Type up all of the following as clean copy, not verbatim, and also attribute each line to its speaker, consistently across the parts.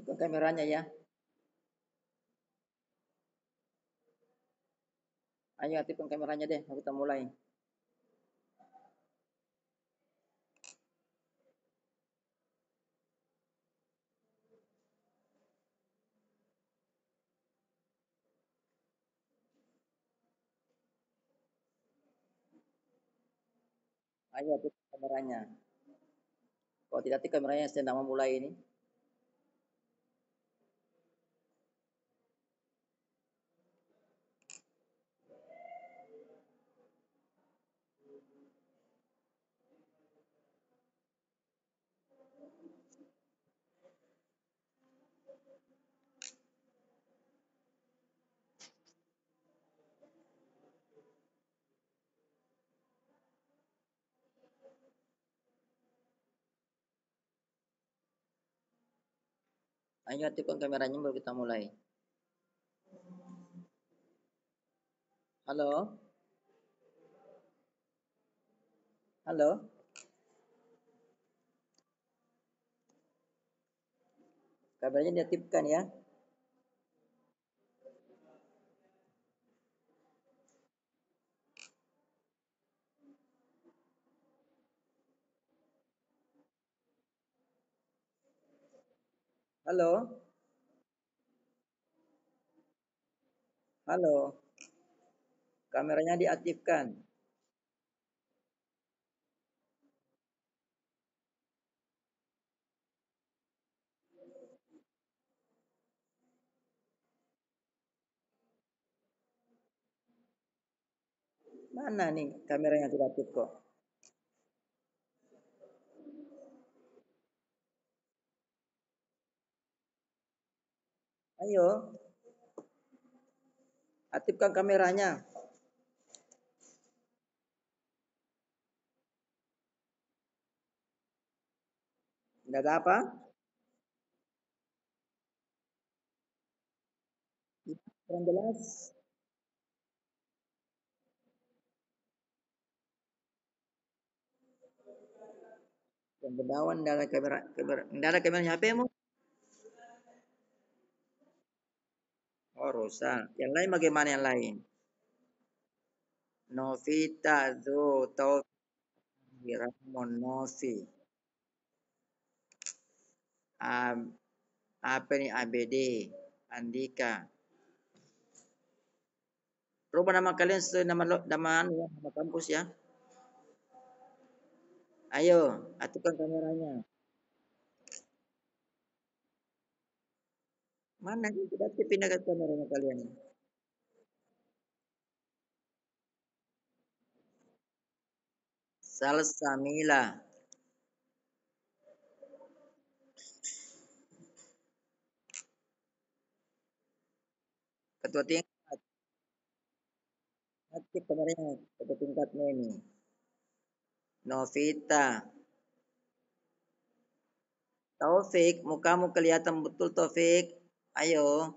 Speaker 1: Aktifkan kameranya ya. Ayo aktifkan kameranya deh, kita mulai. Ayo aktifkan kameranya. Kalau tidak aktif kameranya, saya tidak mau mulai ini. Ayo aktifkan kameranya baru kita mulai. Halo? Halo? Kameranya diaktifkan ya. Halo? Halo? Kameranya diaktifkan. Mana nih kameranya tidak aktif kok? Ayo, aktifkan kameranya. Tidak ada apa? Kurang jelas. Yang berdawan dari kamera, tidak ada kameranya HP-mu. Oh, rusak. Yang lain bagaimana yang lain? Novita, Taufik, Ramon, Novi. Apa nih ABD, Andika. Rubah nama kalian sesuai nama kampus ya. Ayo, aktifkan kameranya. Mana sih tidak aktif, pindah ke kameranya kalian. Salsamila. Ketua tingkat, aktif kameranya. Ketua tingkatnya ini. Novita. Taufik, mukamu kelihatan betul Taufik. Ayo.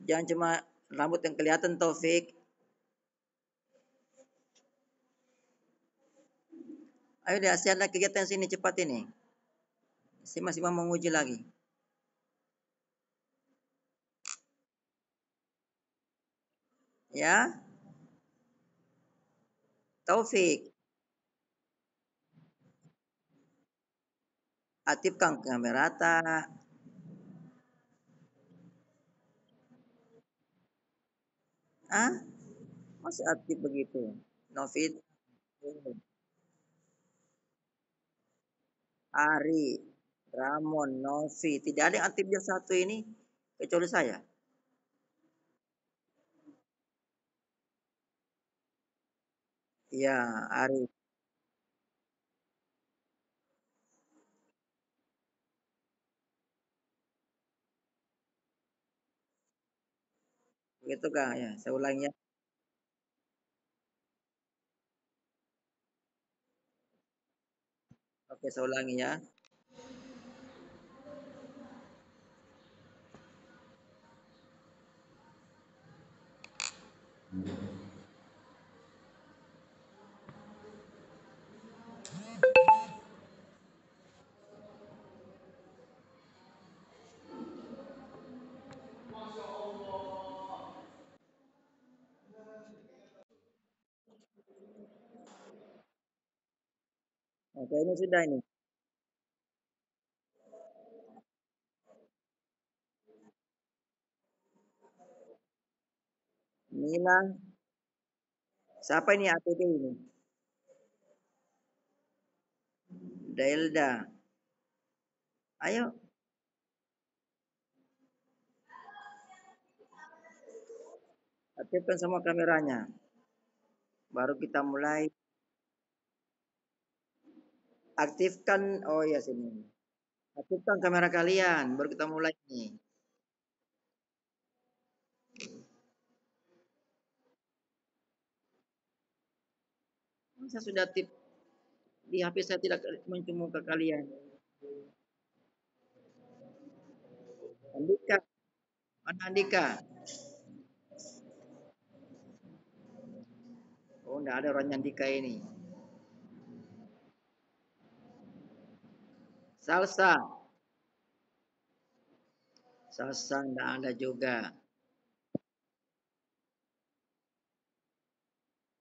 Speaker 1: Jangan cuma rambut yang kelihatan Taufik. Ayo deh, ada kegiatan sini cepat ini. Saya masih mau menguji lagi. Ya. Taufik, aktifkan kamera tak? Ah, masih aktif begitu. Novit, Ari, Ramon, Novi. Tidak ada yang aktif dia satu ini kecuali saya. Iya, Ari. Begitu kah? Ya, saya ulangi ya. Oke, saya ulangi ya. Oke, ini sudah ini. Mila, siapa ini ATP ini? Delda. Ayo, aktifkan semua kameranya. Baru kita mulai. Aktifkan, oh ya sini. Aktifkan kamera kalian, baru kita mulai nih. Saya sudah tip di HP saya tidak muncul muka kalian. Andika, mana Andika? Oh, enggak ada orang Andika ini. Salsa, salsa enggak ada juga.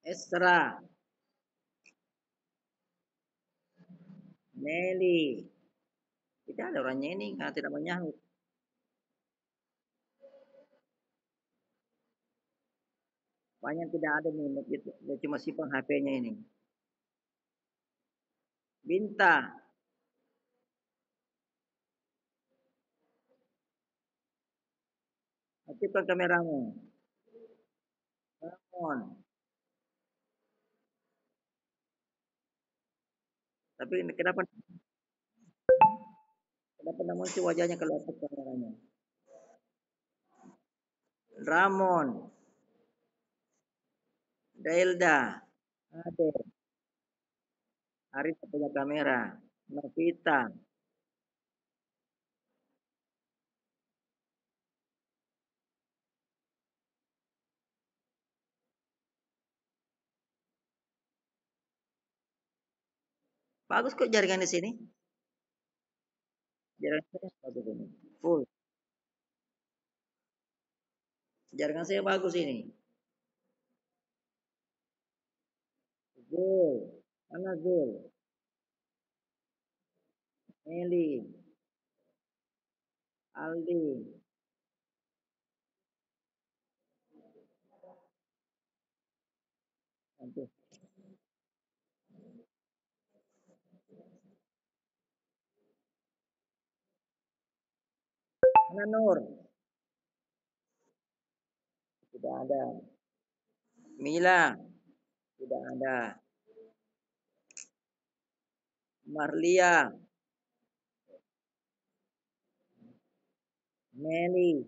Speaker 1: Esra, Nelly. Tidak ada orangnya ini karena tidak menyahut. Banyak tidak ada nih, dia cuma simpan HP-nya ini. Binta, aktifkan kameramu. Ramon, tapi kenapa tidak muncul wajahnya kalau aktif kameranya? Ramon, Delda, Ade, Arif punya kamera, Novita, bagus kok jaringan di sini. Jaringan saya bagus ini, full. Jaringan saya bagus ini. Zul, mana Zul? Meli, Aldi, nanti mana Nur? Tidak ada. Mila, tidak ada. Marlia, Meli,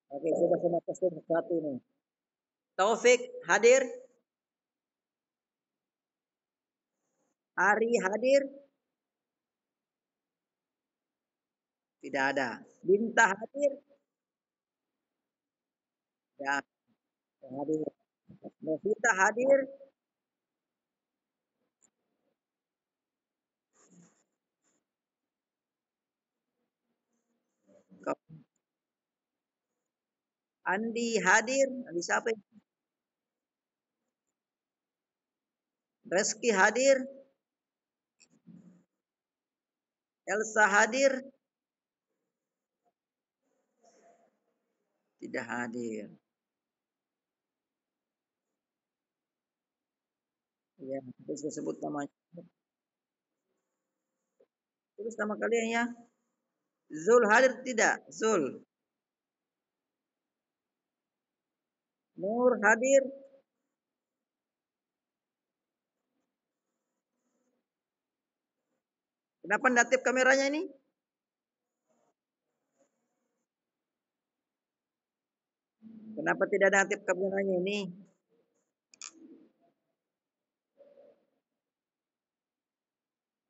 Speaker 1: oke sudah semua testing satu nih. Taufik hadir, Ari hadir, tidak ada. Binta hadir, tidak hadir. Novita hadir, Andi hadir, Andi siapa? Reski hadir, Elsa hadir, tidak hadir. Ya, bisa sebut namanya. Terus nama kalian ya. Zul hadir tidak? Zul. Nur hadir. Kenapa tidak aktif kameranya ini? Kenapa tidak ada aktif kameranya ini?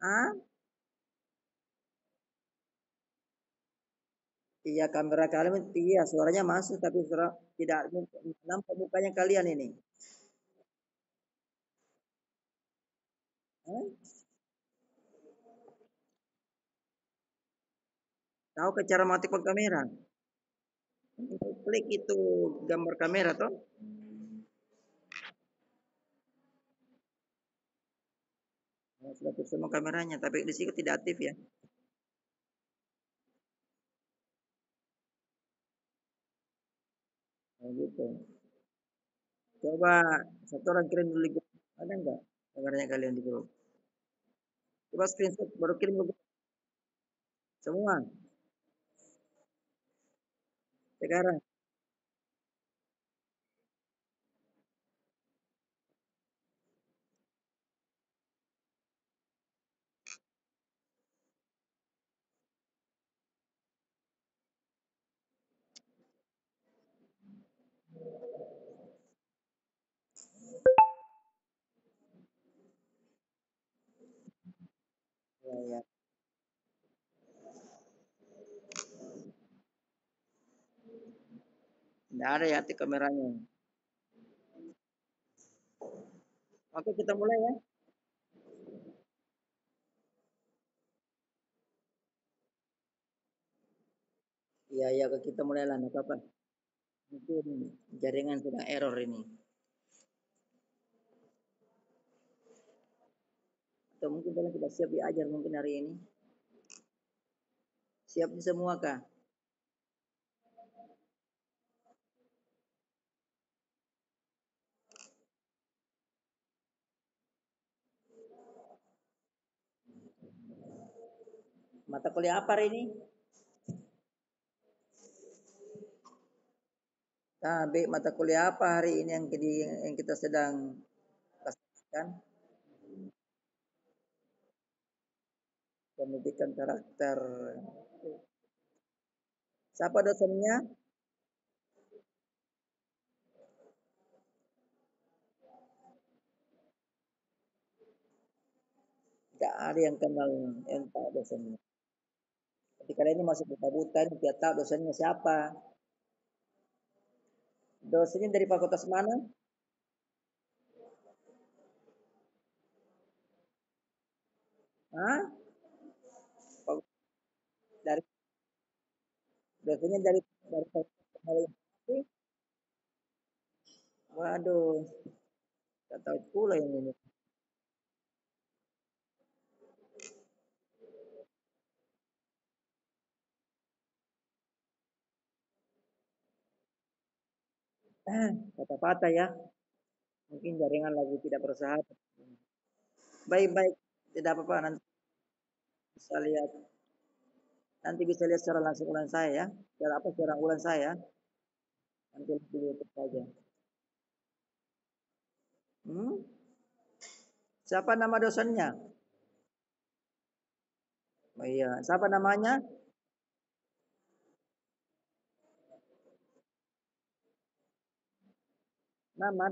Speaker 1: Ah? Iya kamera kalian iya suaranya masuk tapi suara tidak nampak mukanya kalian ini. Hah? Tahu ke cara mengaktifkan kamera? Klik itu gambar kamera toh. Nah, sudah aktif semua kameranya, tapi di sini tidak aktif ya. Nah, gitu. Coba satu orang kirim dulu di grup. Ada enggak kameranya kalian di grup? Coba screenshot baru kirim ke grup. Semua sekarang. Ya, ya. Tidak ada ya aktif kameranya. Oke, kita mulai ya. Iya, ya, kita mulai lah, enggak apa-apa. Mungkin jaringan sedang error ini. Atau mungkin kalian tidak siap diajar mungkin hari ini. Siap semua kah? Mata kuliah apa hari ini? Nah, B, mata kuliah apa hari ini yang kita sedang pastikan? Pendidikan karakter. Siapa dosennya? Tidak ada yang kenal yang tahu dosennya. Jadi kalian ini masuk buta-buta, tidak tahu dosennya siapa. Dosennya dari fakultas mana? Hah? Dari dosennya dari fakultas teknologi. Waduh, tidak tahu pula ini. Patah-patah ya. Mungkin jaringan lagi tidak bersahabat. Baik-baik, tidak apa-apa, bisa lihat nanti bisa lihat secara langsung ulang saya ya. Secara apa? Secara ulang saya. Nanti di YouTube saja. Hmm? Siapa nama dosennya? Oh iya, siapa namanya? Nama.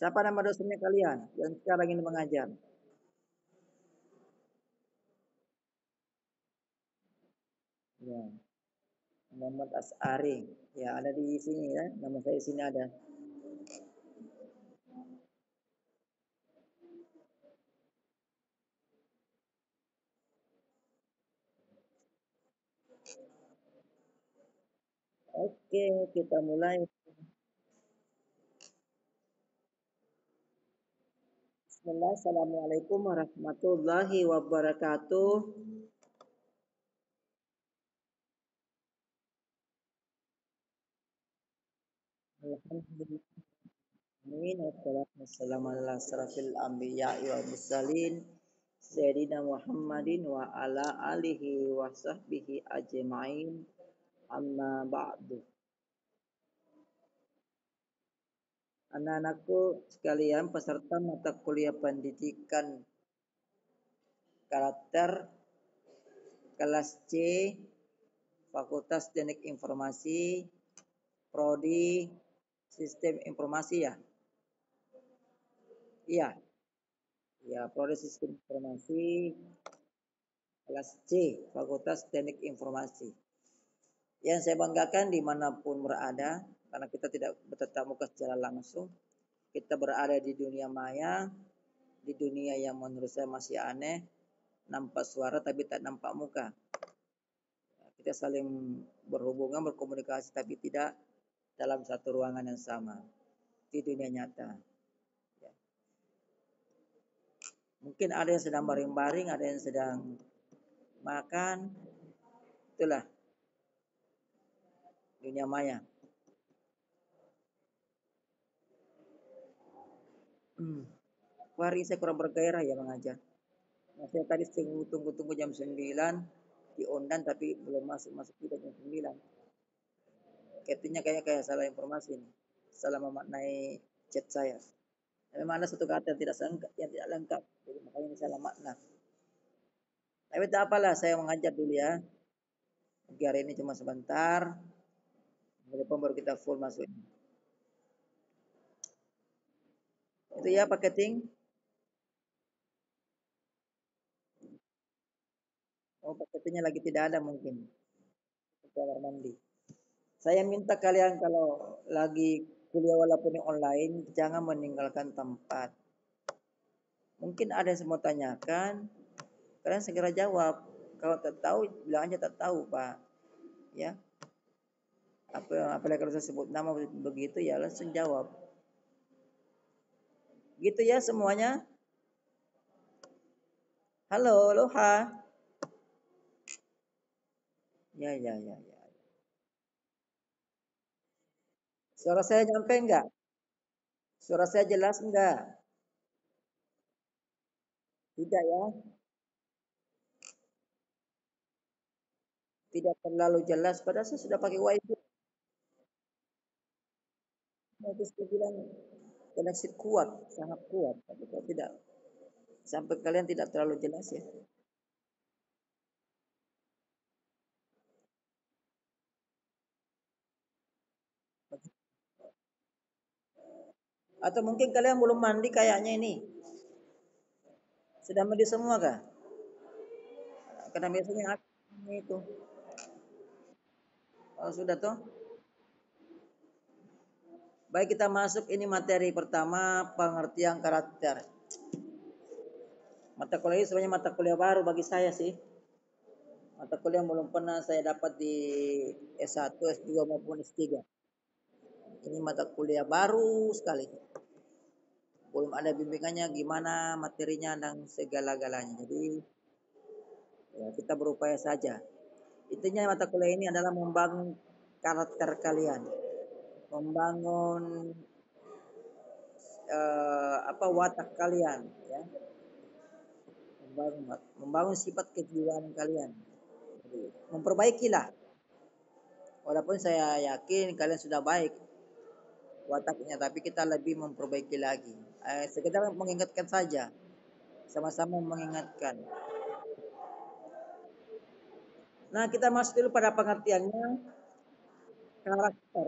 Speaker 1: Siapa nama dosennya kalian yang sekarang ini mengajar? Ya, Muhammad As'ari. Ya, ada di sini ya. Nama saya di sini ada. Oke, kita mulai. Bismillah, Assalamualaikum warahmatullahi wabarakatuh. Alhamdulillah. Wassalamu ala asrafil anbiya'i wal mursalin Sayyidina Muhammadin wa ala alihi wa sahbihi ajma'in amma ba'du. Anak-anakku sekalian peserta mata kuliah pendidikan karakter kelas C Fakultas Teknik Informasi Prodi Sistem Informasi ya. Iya, ya Prodi Sistem Informasi kelas C Fakultas Teknik Informasi. Yang saya banggakan dimanapun berada, karena kita tidak bertatap muka secara langsung, kita berada di dunia maya, di dunia yang menurut saya masih aneh, nampak suara tapi tak nampak muka. Kita saling berhubungan, berkomunikasi tapi tidak dalam satu ruangan yang sama. Di dunia nyata. Ya. Mungkin ada yang sedang baring-baring, ada yang sedang makan. Itulah dunia maya. Hari saya kurang bergairah ya mengajar. Nah, saya tadi tunggu-tunggu jam 9 diundang tapi belum masuk juga jam 9. Katanya kayak salah informasi nih. Salah memaknai chat saya. Memang ada satu kata yang tidak lengkap, jadi makanya ini salah makna. Tapi tak apalah, saya mengajar dulu ya. Mungkin hari ini cuma sebentar, depan baru kita full masuk. Itu ya paketing. Oh paketingnya lagi tidak ada mungkin. Kamar mandi. Saya minta kalian kalau lagi kuliah walaupun online, jangan meninggalkan tempat. Mungkin ada yang mau tanyakan, kalian segera jawab. Kalau tak tahu, bilang aja tak tahu, Pak. Ya, apalagi kalau saya sebut nama begitu ya langsung jawab. Gitu ya semuanya. Halo, Loha. Ya, ya, ya, ya. Suara saya nyampe enggak? Suara saya jelas enggak? Tidak ya? Tidak terlalu jelas. Padahal saya sudah pakai wifi. Nanti saya bilang koneksi kuat, sangat kuat. Tapi kalau tidak, sampai kalian tidak terlalu jelas ya. Atau mungkin kalian belum mandi kayaknya ini. Sudah mandi semua kah? Karena biasanya aku itu. Oh, sudah toh. Baik kita masuk ini materi pertama pengertian karakter. Mata kuliah ini sebenarnya mata kuliah baru bagi saya sih. Mata kuliah yang belum pernah saya dapat di S1, S2 maupun S3. Ini mata kuliah baru sekali. Belum ada bimbingannya gimana materinya dan segala-galanya. Jadi ya, kita berupaya saja. Intinya mata kuliah ini adalah membangun karakter kalian, membangun apa watak kalian, ya, membangun sifat kejiwaan kalian. Jadi, memperbaikilah. Walaupun saya yakin kalian sudah baik wataknya, tapi kita lebih memperbaiki lagi. Sekedar mengingatkan saja, sama-sama mengingatkan. Nah, kita masuk dulu pada pengertiannya karakter.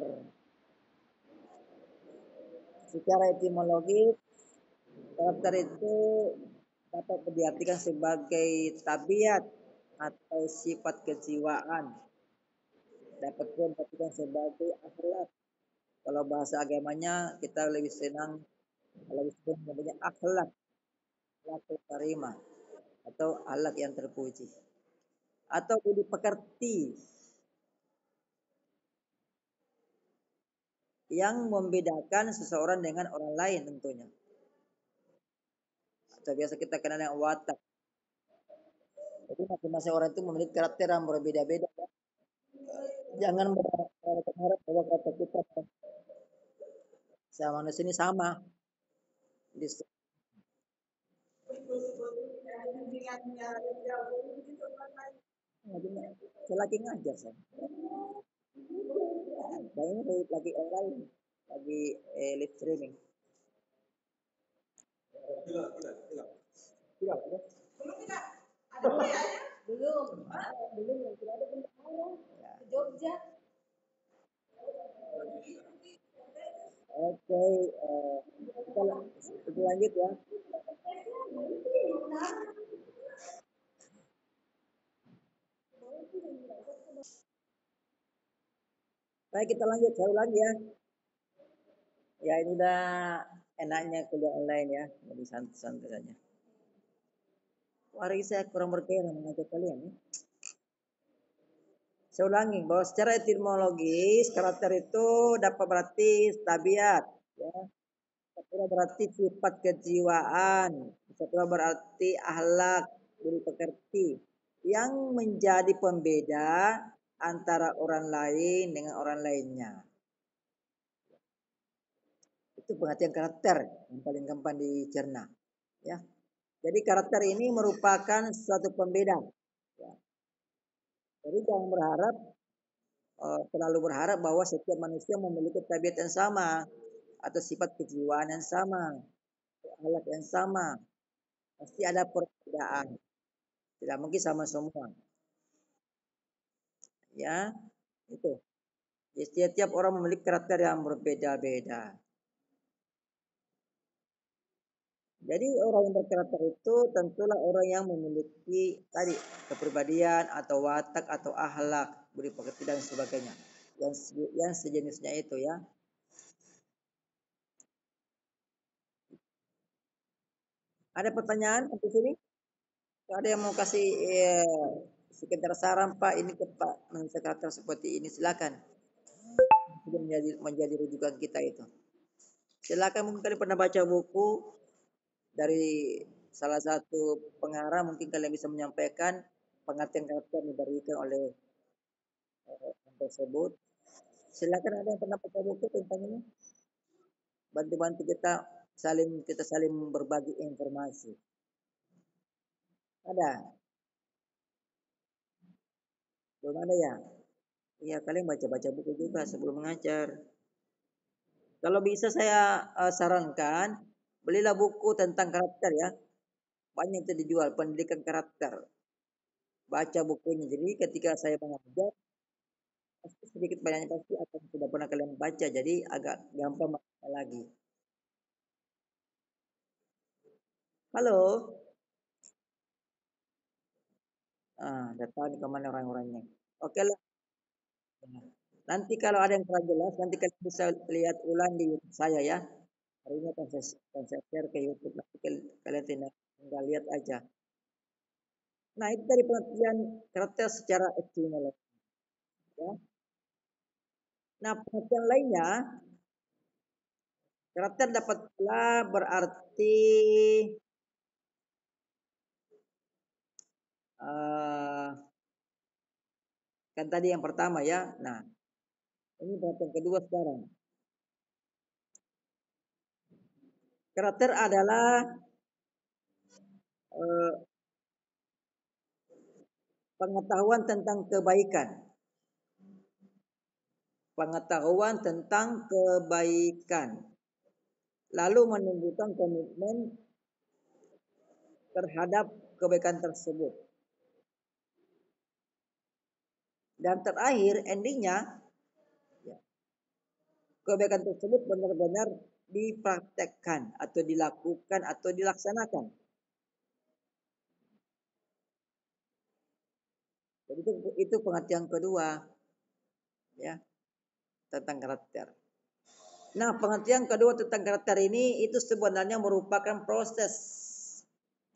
Speaker 1: Secara etimologi, karakter itu dapat diartikan sebagai tabiat atau sifat kejiwaan. Dapat pun diartikan sebagai akhlak. Kalau bahasa agamanya kita lebih senang lebih senang namanya akhlak, akhlak karimah atau akhlak yang terpuji. Atau budi pekerti yang membedakan seseorang dengan orang lain tentunya. Atau biasa kita kenal dengan watak. Jadi masing-masing orang itu memiliki karakter yang berbeda-beda. Jangan berharap bahwa kata kita sama manusia ini sama. Saya lagi ngajar saya. Dan ini lagi online, lagi live streaming. Belum, belum yang tidak ada pembahasan. Jogja. Oke, kita lanjut ya. Baik kita lanjut, saya ulangi ya. Ya ini udah enaknya kuliah online ya, jadi santai-santai saja. Hari ini saya kurang berkenan mengajak kalian ya. Saya ulangi bahwa secara etimologis karakter itu dapat berarti tabiat, ya. Satu berarti sifat kejiwaan, satu berarti akhlak, budi pekerti yang menjadi pembeda antara orang lain dengan orang lainnya. Itu pengertian karakter yang paling gampang dicerna, ya. Jadi karakter ini merupakan suatu pembeda. Ya. Jadi jangan berharap terlalu berharap bahwa setiap manusia memiliki tabiat yang sama atau sifat kejiwaan yang sama, akhlak yang sama. Pasti ada perbedaan. Tidak mungkin sama semua. Ya, itu. Jadi, setiap orang memiliki karakter yang berbeda-beda. Jadi orang yang berkarakter itu tentulah orang yang memiliki tadi kepribadian atau watak atau akhlak, budi pekerti dan sebagainya. Yang sejenisnya itu ya. Ada pertanyaan di sini? Ada yang mau kasih sekitar saran Pak ini ke Pak manusia karakter seperti ini silakan. Itu menjadi rujukan kita itu. Silakan mungkin kalian pernah baca buku dari salah satu pengarang mungkin kalian bisa menyampaikan pengertian karakter yang diberikan oleh yang tersebut. Silakan ada yang pernah baca buku tentang ini. Bantu-bantu kita saling berbagi informasi. Ada? Belum ada ya? Iya, kalian baca-baca buku juga sebelum mengajar. Kalau bisa saya sarankan, belilah buku tentang karakter ya. Banyak itu dijual, pendidikan karakter. Baca bukunya. Jadi ketika saya mengajar, pasti sedikit banyaknya pasti akan sudah pernah kalian baca. Jadi agak gampang lagi. Halo, udah tahu nih kemana orang-orangnya. Oke lah. Nanti kalau ada yang kurang jelas, nanti kalian bisa lihat ulang di YouTube saya ya. Hari ini akan saya share ke YouTube. Nanti kalian tinggal lihat aja. Nah, itu dari pengertian karakter secara etimologi. Ya. Nah, pengertian lainnya, karakter dapat pula berarti uh, kan tadi yang pertama ya. Nah, ini pengertian kedua sekarang. Karakter adalah uh, pengetahuan tentang kebaikan. Pengetahuan tentang kebaikan. Lalu menunjukkan komitmen terhadap kebaikan tersebut. Dan terakhir endingnya ya, kebaikan tersebut benar-benar dipraktekkan atau dilakukan atau dilaksanakan. Jadi itu pengertian kedua ya tentang karakter. Nah, pengertian kedua tentang karakter ini itu sebenarnya merupakan proses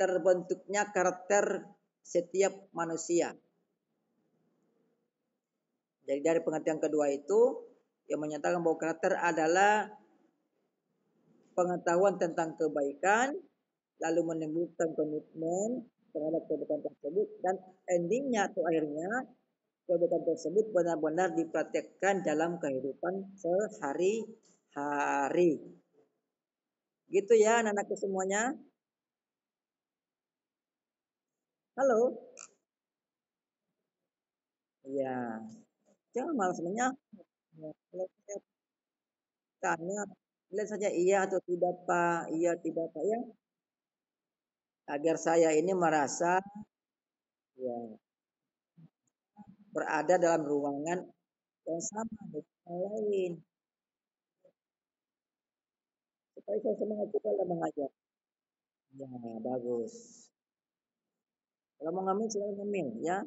Speaker 1: terbentuknya karakter setiap manusia. Jadi dari pengertian kedua itu yang menyatakan bahwa karakter adalah pengetahuan tentang kebaikan, lalu menimbulkan komitmen terhadap kebaikan tersebut dan endingnya atau akhirnya kebaikan tersebut benar-benar dipraktekkan dalam kehidupan sehari-hari. Gitu ya anak-anakku semuanya. Halo. Iya. Jangan malas menyahut. Kalau saya tanya, lihat saja iya atau tidak Pak, iya tidak Pak ya. Agar saya ini merasa ya berada dalam ruangan yang sama dengan yang lain. Supaya saya semangat juga dalam mengajar. Ya, bagus. Kalau mau ngambil silakan ngambil ya.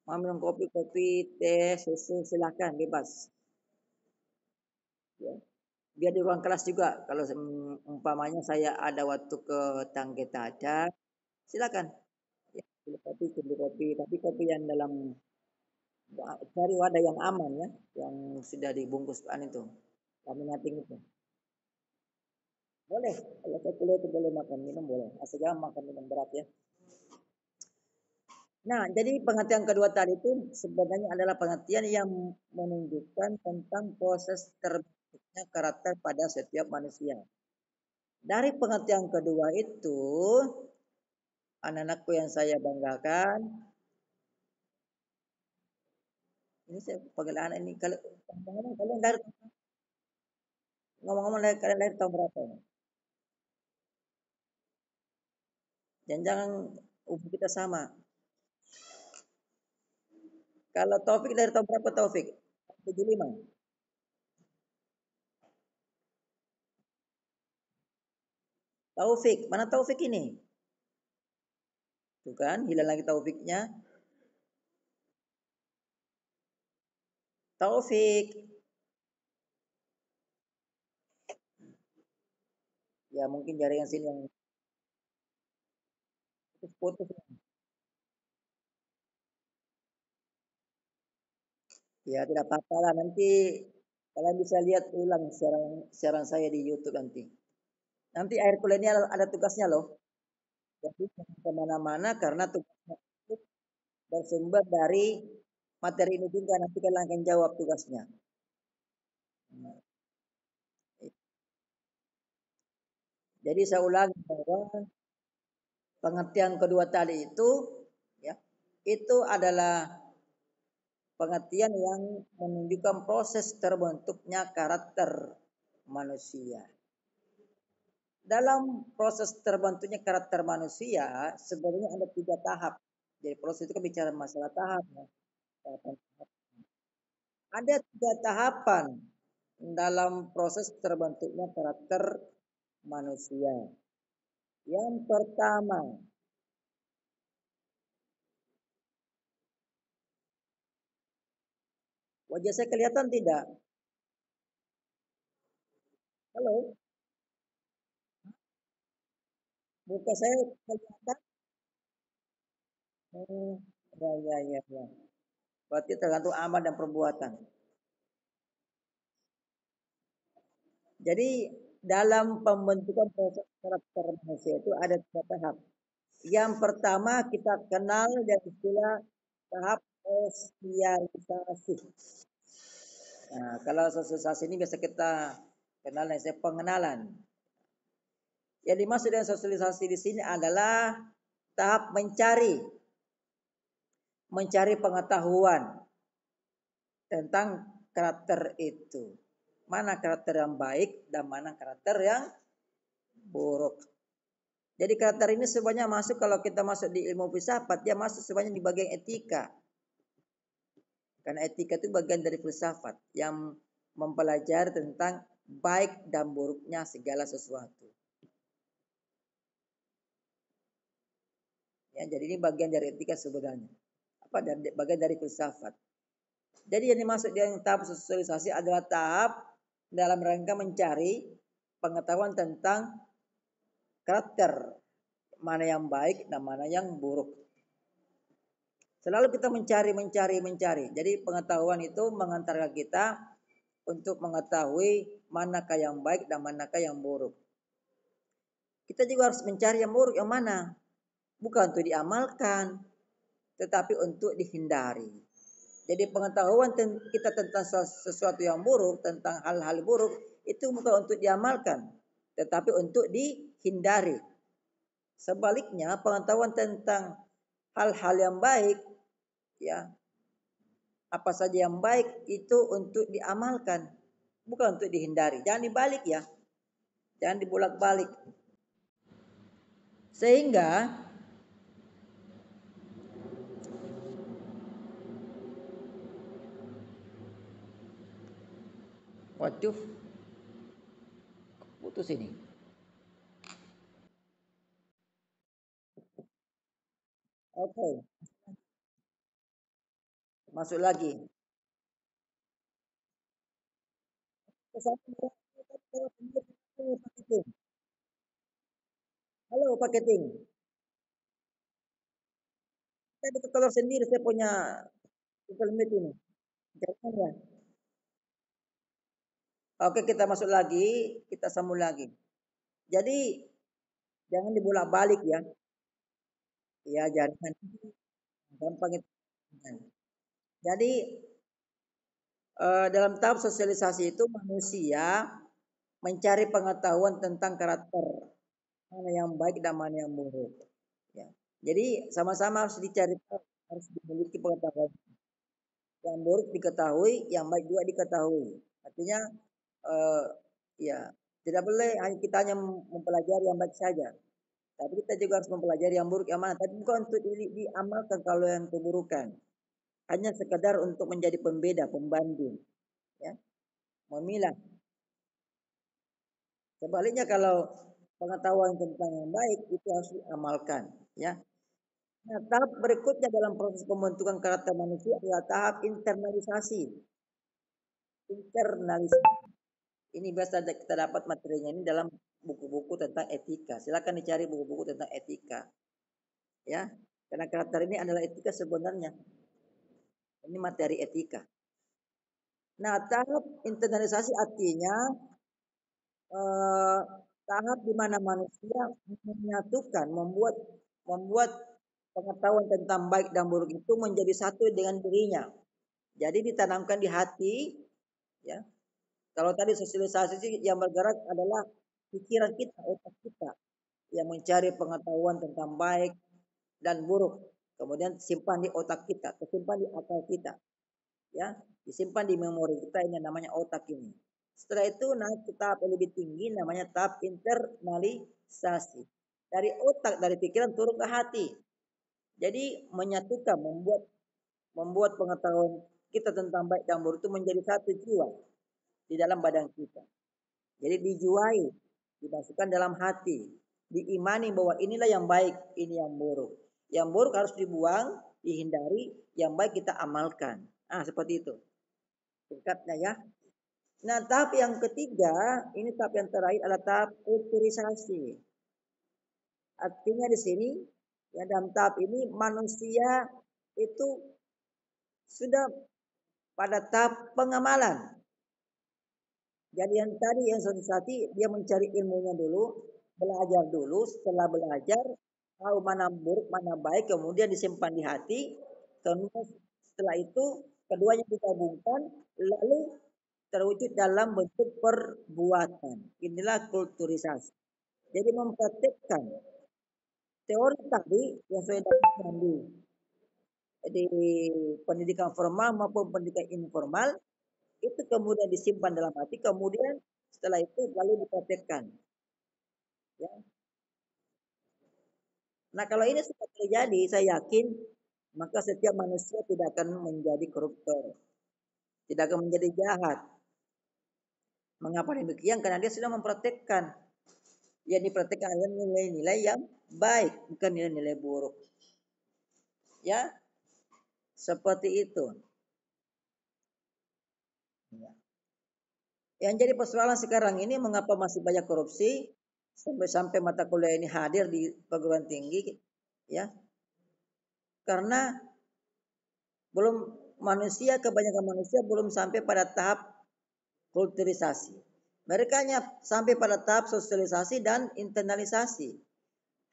Speaker 1: Mau minum kopi, kopi, teh, susu silakan bebas. Ya. Biar di ruang kelas juga kalau umpamanya saya ada waktu ke Tangga Tada, silakan. Pilih kopi, tapi kopi yang dalam cari wadah yang aman ya, yang sudah dibungkus itu, laminating itu. Boleh, kalau saya kuliah itu boleh makan minum boleh, asal jangan makan minum berat ya. Nah, jadi pengertian kedua tadi itu sebenarnya adalah pengertian yang menunjukkan tentang proses terbentuknya karakter pada setiap manusia. Dari pengertian kedua itu, anak-anakku yang saya banggakan, ini saya panggil anak ini, kalau ngomong kalian dari ngomong-ngomong kalian lahir tahun berapa? Jangan-jangan umur kita sama. Kalau Taufik dari tahun berapa Taufik? 75. Taufik, mana Taufik ini? Tuh kan, hilang lagi Taufiknya. Taufik. Ya mungkin jaringan sini yang putus. Ya tidak apa-apa lah. Nanti kalian bisa lihat ulang siaran, siaran saya di YouTube nanti. Nanti akhir kuliah ini ada tugasnya loh. Jadi jangan kemana-mana karena tugasnya itu bersumber dari materi ini juga. Nanti kalian akan jawab tugasnya. Jadi saya ulangi bahwa pengertian kedua tadi itu ya itu adalah pengertian yang menunjukkan proses terbentuknya karakter manusia. Dalam proses terbentuknya karakter manusia sebenarnya ada 3 tahap. Jadi proses itu kan bicara masalah tahap. Ya. Ada 3 tahapan dalam proses terbentuknya karakter manusia. Yang pertama, wajah saya kelihatan tidak? Halo, muka saya kelihatan? Hmm, ya, ya, ya, ya. Berarti tergantung amal dan perbuatan. Jadi dalam pembentukan proses karakter manusia itu ada 3 tahap. Yang pertama kita kenal dan istilah tahap sosialisasi. Nah, kalau sosialisasi ini biasa kita kenal dengan pengenalan. Yang dimaksud dengan sosialisasi di sini adalah tahap mencari pengetahuan tentang karakter itu. Mana karakter yang baik dan mana karakter yang buruk. Jadi karakter ini sebenarnya masuk kalau kita masuk di ilmu filsafat, dia masuk sebenarnya di bagian etika. Karena etika itu bagian dari filsafat yang mempelajari tentang baik dan buruknya segala sesuatu. Ya, jadi ini bagian dari etika sebenarnya. Apa dan bagian dari filsafat. Jadi yang dimaksud dengan tahap sosialisasi adalah tahap dalam rangka mencari pengetahuan tentang karakter mana yang baik dan mana yang buruk. Selalu kita mencari. Jadi pengetahuan itu mengantarkan kita untuk mengetahui manakah yang baik dan manakah yang buruk. Kita juga harus mencari yang buruk yang mana. Bukan untuk diamalkan, tetapi untuk dihindari. Jadi pengetahuan kita tentang sesuatu yang buruk, tentang hal-hal buruk, itu bukan untuk diamalkan, tetapi untuk dihindari. Sebaliknya, pengetahuan tentang hal-hal yang baik, ya, apa saja yang baik itu untuk diamalkan, bukan untuk dihindari. Jangan dibalik ya, jangan dibolak-balik. Sehingga, waduh, putus ini. Oke, masuk lagi. Halo Pak Keting. Saya bisa keluar sendiri, saya punya Google Meet ini. Jangan ya. Oke, kita masuk lagi, kita sambung lagi. Jadi jangan dibolak-balik ya. Ya, jangan gampang itu. Jadi dalam tahap sosialisasi itu manusia mencari pengetahuan tentang karakter mana yang baik dan mana yang buruk. Ya. Jadi sama-sama harus dicari tahu, harus dimiliki pengetahuan. Yang buruk diketahui, yang baik juga diketahui. Artinya eh, ya tidak boleh kita hanya mempelajari yang baik saja, tapi kita juga harus mempelajari yang buruk yang mana. Tapi bukan untuk diamalkan kalau yang keburukan, hanya sekedar untuk menjadi pembeda, pembanding, ya, memilah. Sebaliknya kalau pengetahuan tentang yang baik itu harus diamalkan, ya. Nah, tahap berikutnya dalam proses pembentukan karakter manusia adalah tahap internalisasi. Internalisasi. Ini biasa kita dapat materinya ini dalam buku-buku tentang etika. Silakan dicari buku-buku tentang etika, ya. Karena karakter ini adalah etika sebenarnya. Ini materi etika. Nah, tahap internalisasi artinya eh, tahap di mana manusia menyatukan, membuat membuat pengetahuan tentang baik dan buruk itu menjadi satu dengan dirinya. Jadi ditanamkan di hati, ya. Kalau tadi sosialisasi sih yang bergerak adalah pikiran kita, otak kita yang mencari pengetahuan tentang baik dan buruk. Kemudian simpan di otak kita, tersimpan di akal kita, ya, disimpan di memori kita ini namanya otak ini. Setelah itu naik ke tahap yang lebih tinggi namanya tahap internalisasi. Dari otak, dari pikiran turun ke hati. Jadi menyatukan, membuat membuat pengetahuan kita tentang baik dan buruk itu menjadi satu jiwa di dalam badan kita. Jadi dijiwai, dimasukkan dalam hati, diimani bahwa inilah yang baik, ini yang buruk. Yang buruk harus dibuang, dihindari, yang baik kita amalkan. Ah, seperti itu. Singkatnya ya. Nah, tahap yang ketiga, ini tahap yang terakhir adalah tahap kulturisasi. Artinya di sini, ya dalam tahap ini manusia itu sudah pada tahap pengamalan. Jadi yang tadi yang sosialisasi dia mencari ilmunya dulu, belajar dulu, setelah belajar tahu mana buruk, mana baik, kemudian disimpan di hati, kemudian setelah itu keduanya digabungkan, lalu terwujud dalam bentuk perbuatan. Inilah kulturisasi. Jadi mempraktikkan teori tadi yang saya dapatkan di pendidikan formal maupun pendidikan informal itu kemudian disimpan dalam hati, kemudian setelah itu lalu dipraktikkan. Ya. Nah kalau ini sudah terjadi, saya yakin maka setiap manusia tidak akan menjadi koruptor, tidak akan menjadi jahat. Mengapa demikian? Karena dia sudah mempraktikkan. Yang dipraktikkan adalah nilai-nilai yang baik, bukan nilai-nilai buruk. Ya, seperti itu. Ya. Yang jadi persoalan sekarang ini mengapa masih banyak korupsi sampai-sampai mata kuliah ini hadir di perguruan tinggi, ya? Karena belum kebanyakan manusia belum sampai pada tahap kulturisasi. Mereka hanya sampai pada tahap sosialisasi dan internalisasi.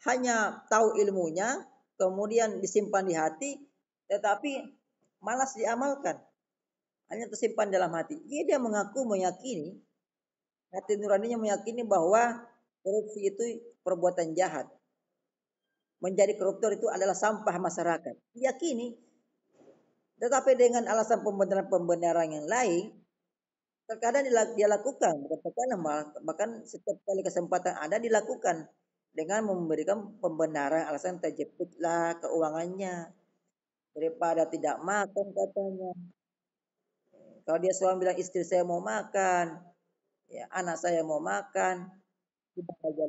Speaker 1: Hanya tahu ilmunya, kemudian disimpan di hati, tetapi malas diamalkan. Hanya tersimpan dalam hati. Dia mengaku meyakini, hati nuraninya meyakini bahwa korupsi itu perbuatan jahat. Menjadi koruptor itu adalah sampah masyarakat. Diyakini, tetapi dengan alasan pembenaran-pembenaran yang lain, terkadang dia lakukan, bukan terkadang bahkan setiap kali kesempatan ada dilakukan dengan memberikan pembenaran alasan terjepitlah keuangannya daripada tidak makan katanya. Kalau dia suami bilang istri saya mau makan, ya anak saya mau makan, tidak aja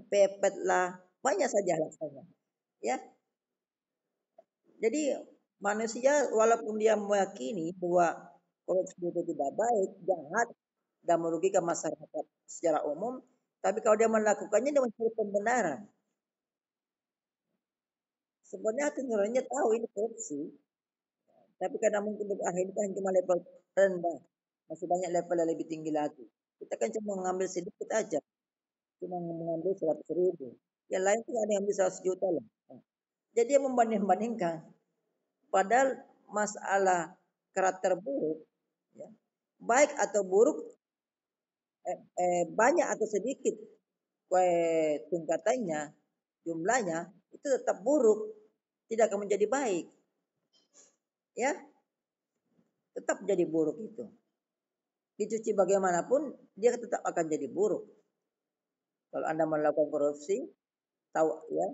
Speaker 1: pepet lah, banyak saja alasannya. Ya, jadi manusia walaupun dia meyakini bahwa korupsi itu tidak baik, jahat, dan merugikan masyarakat secara umum, tapi kalau dia melakukannya dia mencari pembenaran. Sebenarnya hati nuraninya tahu ini korupsi, tapi karena mungkin akhirnya kan cuma level rendah, masih banyak level yang lebih tinggi lagi. Kita kan cuma mengambil sedikit aja, cuma mengambil 100.000. Yang lain tuh ada yang bisa 100 juta lah. Nah, jadi dia membanding-bandingkan. Padahal masalah karakter buruk, ya, baik atau buruk, banyak atau sedikit tingkatannya, jumlahnya itu tetap buruk, tidak akan menjadi baik, ya, tetap jadi buruk itu. Dicuci bagaimanapun dia tetap akan jadi buruk. Kalau Anda melakukan korupsi, tahu ya,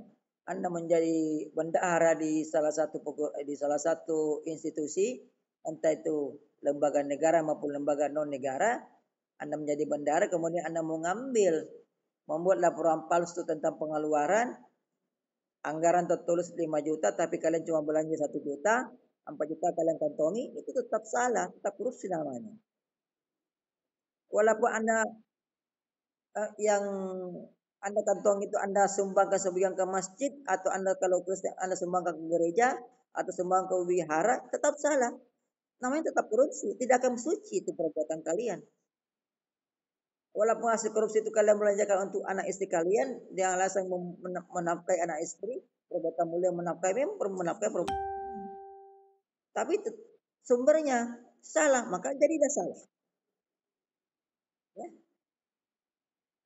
Speaker 1: Anda menjadi bendahara di salah satu institusi, entah itu lembaga negara maupun lembaga non negara, Anda menjadi bendahara, kemudian Anda membuat laporan palsu tentang pengeluaran, anggaran tertulis 5 juta, tapi kalian cuma belanja 1 juta, 4 juta kalian kantongi, itu tetap salah, tetap korupsi namanya. Walaupun Anda yang Anda kantong itu Anda sumbangkan sebagian ke masjid, atau Anda kalau Kristen Anda sumbangkan ke gereja atau sumbang ke wihara, tetap salah. Namanya tetap korupsi, tidak akan suci itu perbuatan kalian. Walaupun hasil korupsi itu kalian belanjakan untuk anak istri kalian, dengan alasan menafkahi anak istri, perbuatan mulia menafkahi, memang menafkahi perbuatan. Tapi sumbernya salah, maka jadilah salah. Ya.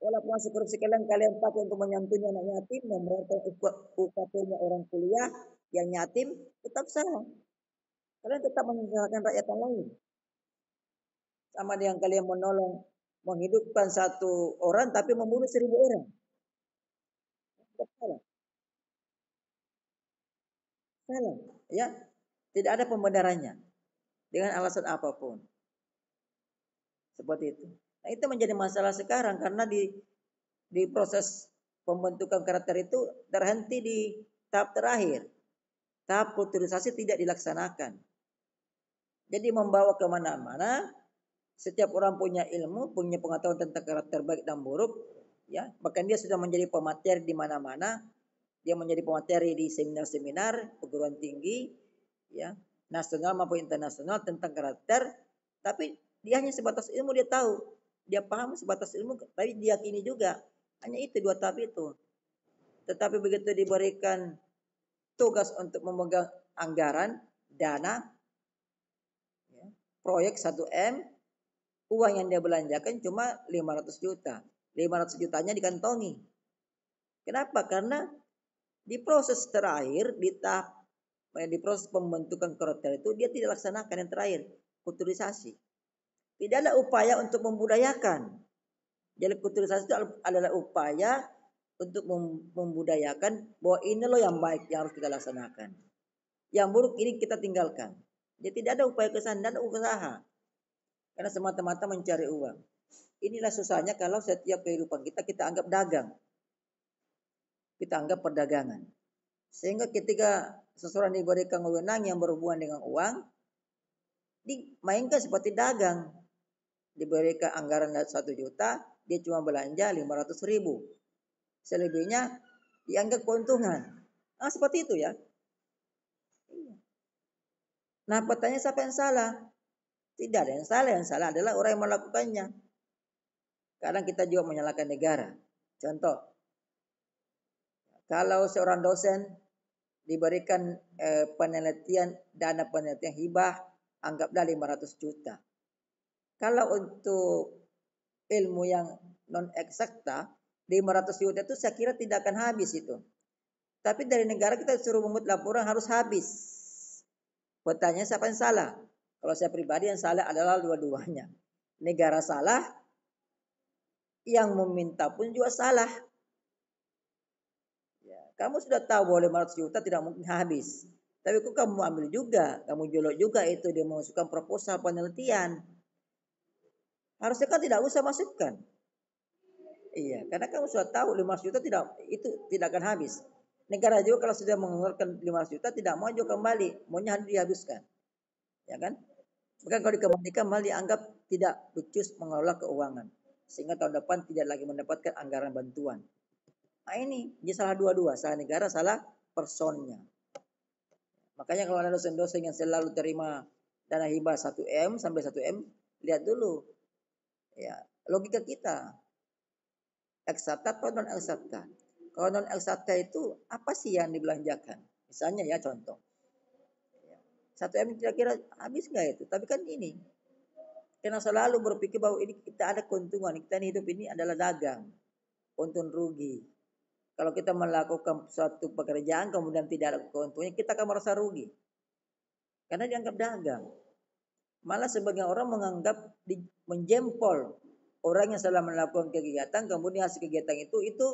Speaker 1: Walaupun hasil korupsi kalian pakai untuk menyantuni anak yatim, membayarkan UKT-nya orang kuliah yang yatim, tetap salah. Kalian tetap menyalahkan rakyat yang lain. Sama dengan kalian menolong menghidupkan 1 orang tapi membunuh 1.000 orang. Tetap salah. Salah. Ya. Tidak ada pembenarannya. Dengan alasan apapun. Seperti itu. Nah, itu menjadi masalah sekarang karena di proses pembentukan karakter itu terhenti di tahap terakhir. Tahap kulturisasi tidak dilaksanakan. Jadi membawa kemana-mana, setiap orang punya ilmu, punya pengetahuan tentang karakter baik dan buruk, ya. Bahkan dia sudah menjadi pemateri di mana-mana. Dia menjadi pemateri di seminar-seminar perguruan tinggi, ya, nasional maupun internasional tentang karakter. Tapi dia hanya sebatas ilmu, dia tahu, dia paham sebatas ilmu, tapi dia diyakini juga hanya itu 2 tahap itu. Tetapi begitu diberikan tugas untuk memegang anggaran, dana, ya, proyek 1M, uang yang dia belanjakan cuma 500 juta. 500 jutanya dikantongi. Kenapa? Karena di proses terakhir, di proses pembentukan karakter itu dia tidak laksanakan yang terakhir, kulturisasi. Tidak ada upaya untuk membudayakan. Jadi kulturisasi itu adalah upaya untuk membudayakan bahwa ini loh yang baik yang harus kita laksanakan. Yang buruk ini kita tinggalkan. Jadi tidak ada upaya kesana dan usaha. Karena semata-mata mencari uang. Inilah susahnya kalau setiap kehidupan kita anggap dagang. Kita anggap perdagangan. Sehingga ketika seseorang diberikan wewenang yang berhubungan dengan uang, dimainkan seperti dagang. Diberikan anggaran 1 juta, dia cuma belanja 500.000. Selebihnya dianggap keuntungan. Nah, seperti itu ya. Nah, pertanyaan siapa yang salah? Tidak ada yang salah. Yang salah adalah orang yang melakukannya. Kadang kita juga menyalahkan negara. Contoh, kalau seorang dosen diberikan dana penelitian hibah, anggaplah 500 juta. Kalau untuk ilmu yang non eksakta, 500 juta itu saya kira tidak akan habis itu. Tapi dari negara kita suruh membuat laporan harus habis. Pertanyaan siapa yang salah? Kalau saya pribadi yang salah adalah dua-duanya. Negara salah, yang meminta pun juga salah. Ya, kamu sudah tahu bahwa 500 juta tidak mungkin habis. Tapi kok kamu ambil juga, kamu jolok juga itu, dia memasukkan proposal penelitian. Harusnya kan tidak usah masukkan. Iya, karena kamu sudah tahu 500 juta tidak akan habis. Negara juga kalau sudah mengeluarkan 500 juta tidak mau juga kembali, maunya dihabiskan. Ya kan? Bahkan kalau dikembalikan malah dianggap tidak becus mengelola keuangan. Sehingga tahun depan tidak lagi mendapatkan anggaran bantuan. Nah ini dia salah dua-dua, salah negara, salah personnya. Makanya kalau ada dosen-dosen yang selalu terima dana hibah 1 M sampai 1 M, lihat dulu ya logika kita, eksakta atau non eksakta. Kalau non eksakta itu apa sih yang dibelanjakan? Misalnya ya contoh, 1 M kira-kira habis nggak itu? Tapi kan ini, karena selalu berpikir bahwa ini kita ada keuntungan, kita ini hidup ini adalah dagang, untung rugi. Kalau kita melakukan suatu pekerjaan kemudian tidak ada keuntungannya, kita akan merasa rugi. Karena dianggap dagang. Malah sebagian orang menganggap menjempol orang yang salah melakukan kegiatan, kemudian hasil kegiatan itu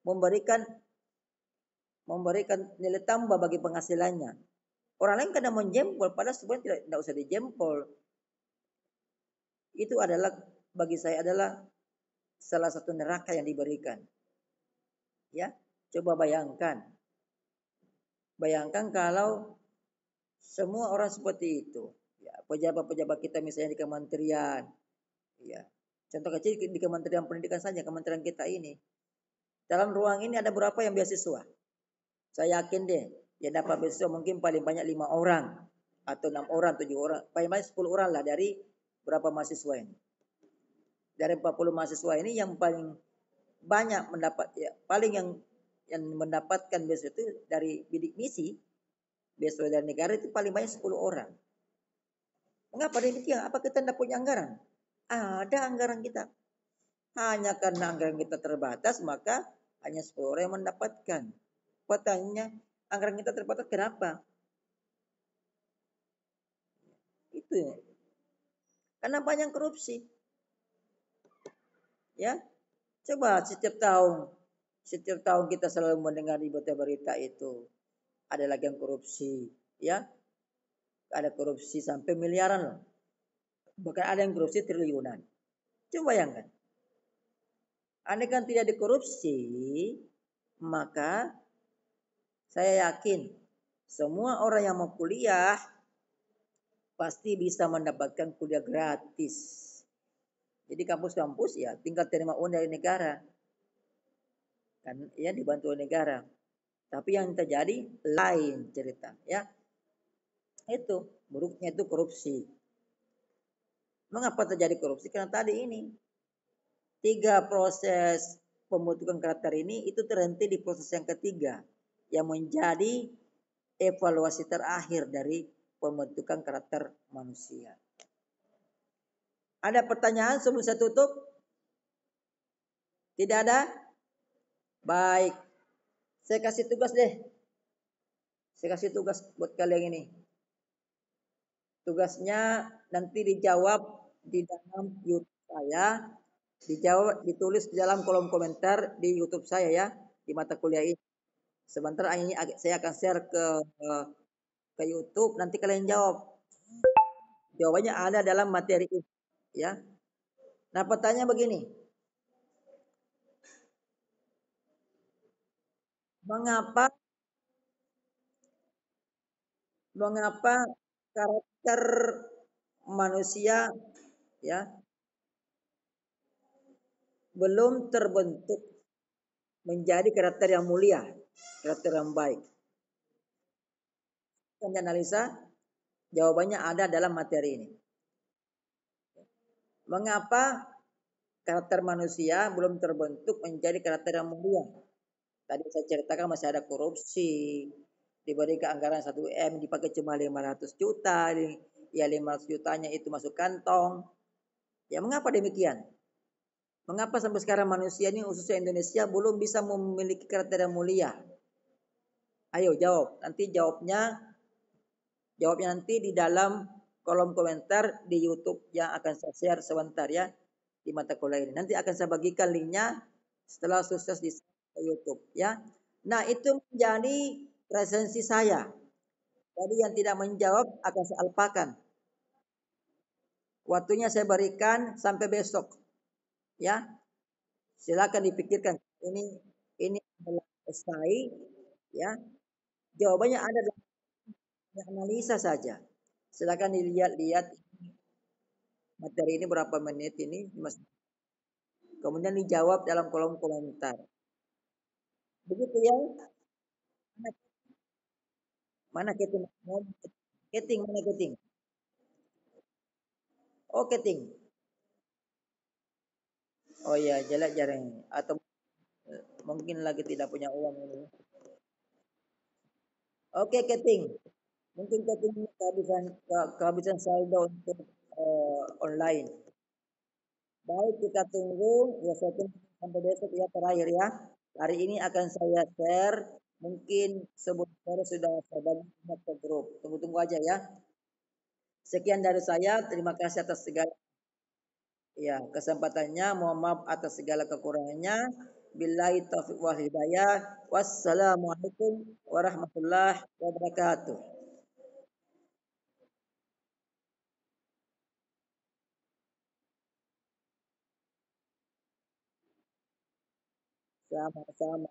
Speaker 1: memberikan memberikan nilai tambah bagi penghasilannya. Orang lain kadang menjempol, padahal sebenarnya tidak usah dijempol. Itu adalah bagi saya adalah salah satu neraka yang diberikan. Ya, coba bayangkan, bayangkan kalau semua orang seperti itu. Ya, pejabat-pejabat kita misalnya di kementerian, ya. Contoh kecil di Kementerian Pendidikan saja, kementerian kita ini. Dalam ruang ini ada berapa yang beasiswa? Saya yakin deh, yang dapat beasiswa mungkin paling banyak 5 orang atau 6 orang, 7 orang, paling banyak 10 orang lah dari berapa mahasiswa ini. Dari 40 mahasiswa ini yang paling banyak mendapat ya, paling yang mendapatkan beasiswa itu dari bidik misi, beasiswa dari negara itu paling banyak 10 orang. Mengapa demikian? Apa kita tidak punya anggaran? Ada anggaran kita. Hanya karena anggaran kita terbatas, maka hanya 10 orang yang mendapatkan. Pertanyaannya, anggaran kita terbatas kenapa? Itu ya. Karena banyak korupsi. Ya, coba setiap tahun kita selalu mendengar di berita-berita itu ada lagi yang korupsi, ya, ada korupsi sampai miliaran loh. Bahkan ada yang korupsi triliunan. Coba bayangkan, andai kan tidak dikorupsi, maka saya yakin semua orang yang mau kuliah pasti bisa mendapatkan kuliah gratis. Jadi kampus-kampus ya tinggal terima uang dari negara. Kan ya dibantu oleh negara. Tapi yang terjadi lain cerita, ya. Itu buruknya itu korupsi. Mengapa terjadi korupsi? Karena tadi ini 3 proses pembentukan karakter ini itu terhenti di proses yang ketiga yang menjadi evaluasi terakhir dari pembentukan karakter manusia. Ada pertanyaan sebelum saya tutup? Tidak ada? Baik. Saya kasih tugas deh. Saya kasih tugas buat kalian ini. Tugasnya nanti dijawab di dalam YouTube saya, dijawab ditulis di dalam kolom komentar di YouTube saya ya, di mata kuliah ini. Sebentar ini saya akan share ke YouTube, nanti kalian jawab. Jawabannya ada dalam materi ini, ya. Nah, pertanyaan begini. Mengapa karakter manusia ya belum terbentuk menjadi karakter yang mulia, karakter yang baik? Kita analisa, jawabannya ada dalam materi ini. Mengapa karakter manusia belum terbentuk menjadi karakter yang mulia? Tadi saya ceritakan masih ada korupsi, diberikan anggaran 1 M dipakai cuma 500 juta, ya 500 jutanya itu masuk kantong. Ya mengapa demikian? Mengapa sampai sekarang manusia ini khususnya Indonesia belum bisa memiliki karakter yang mulia? Ayo jawab. Jawabnya nanti di dalam kolom komentar di YouTube yang akan saya share sebentar ya di mata kuliah ini. Nanti akan saya bagikan linknya setelah sukses di YouTube ya. Nah itu menjadi presensi saya. Jadi yang tidak menjawab akan saya alpakan. Waktunya saya berikan sampai besok ya. Silakan dipikirkan. Ini adalah esai ya. Jawabannya ada dalam analisa saja. Silakan dilihat-lihat materi ini berapa menit ini, Mas. Kemudian dijawab dalam kolom komentar. Begitu ya. Mana keting? Keting mana keting? Oh keting. Oh iya jelek jarang atau mungkin lagi tidak punya uang ini. Oke keting. Mungkin keting kehabisan saldo untuk online. Baik kita tunggu ya saya tunggu sampai besok ya terakhir ya. Hari ini akan saya share mungkin sebelum sore sudah saya bagi ke grup. Tunggu-tunggu aja ya. Sekian dari saya. Terima kasih atas segala ya kesempatannya. Mohon maaf atas segala kekurangannya. Billahi taufiq wal hidayah. Wassalamualaikum warahmatullahi wabarakatuh. Sama-sama.